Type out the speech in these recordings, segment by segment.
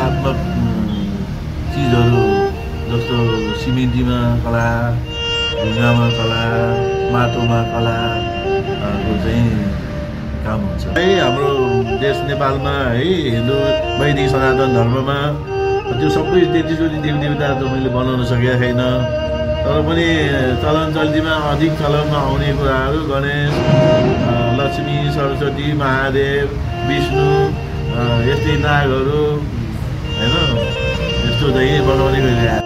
कलात्मक चिजहरू जस्तो सिमेन्टीमा कला, ढुङ्गामा कला, माटोमा कलाको चाहिँ काम हुन्छ। हाम्रो देश नेपालमा है हिन्दू वैदिक सनातन धर्ममा त्यो सबै त्यतिचोटि देवदेवता त मैले बनाउन सकेको छैन, तर पनि चलन चल्तीमा अधिक चलनमा आउने कुराहरू गणेश, लक्ष्मी, सरस्वती, महादेव, विष्णु, यस्तै नागहरू होइन यस्तो चाहिँ बनाउने गरिरहेको।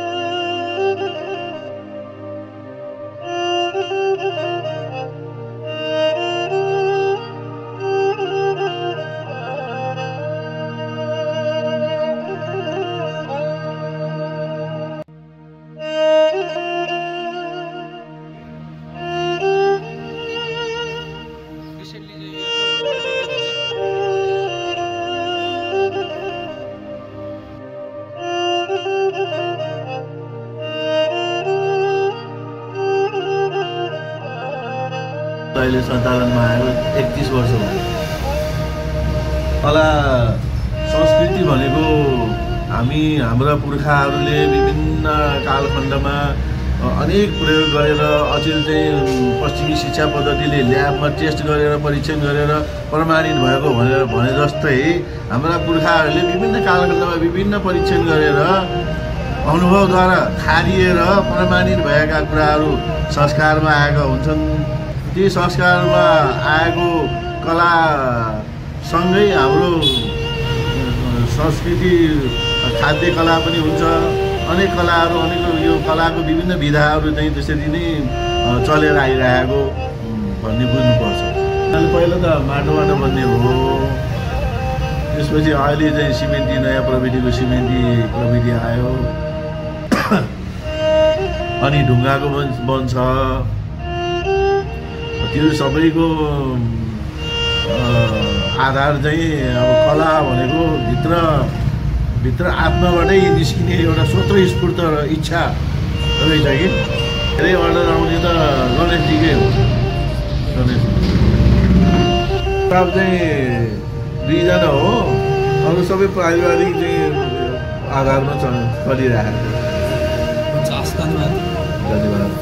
अहिले सञ्चालनमा आएको 31 वर्ष भयो। कला संस्कृति भनेको हाम्रा पुर्खाहरूले विभिन्न कालखण्डमा अनेक प्रयोग गरेर अचेल चाहिँ पश्चिमी शिक्षा पद्धतिले ल्याबमा टेस्ट गरेर परीक्षण गरेर प्रमाणित भएको भने जस्तै हाम्रा पुर्खाहरूले विभिन्न कालखण्डमा विभिन्न परीक्षण गरेर अनुभवद्वारा खारिएर प्रमाणित भएका कुराहरू संस्कारमा आएका हुन्छन्। ती संस्कारमा आएको कलासँगै हाम्रो संस्कृति खाद्य कला पनि हुन्छ। अनेक कलाहरू यो कलाको विभिन्न विधाहरू चाहिँ त्यसरी नै चलेर आइरहेको भन्ने बुझ्नुपर्छ। पहिला त माटोबाट बन्ने हो, त्यसपछि अहिले चाहिँ सिमेन्टी नयाँ प्रविधिको सिमेन्टी प्रविधि आयो, अनि ढुङ्गाको बन्छ। त्यो सबैको आधार चाहिँ अब कला भनेको भित्र आत्माबाटै निस्किने एउटा स्वतस्फूर्त इच्छा रहेछ कि। धेरै अर्डर आउने त गणेशजीकै हो। गणेश चाहिँ 2 जना हो, अरू सबै पारिवारिक चाहिँ आधारमा चलिरहेको छ। धन्यवाद।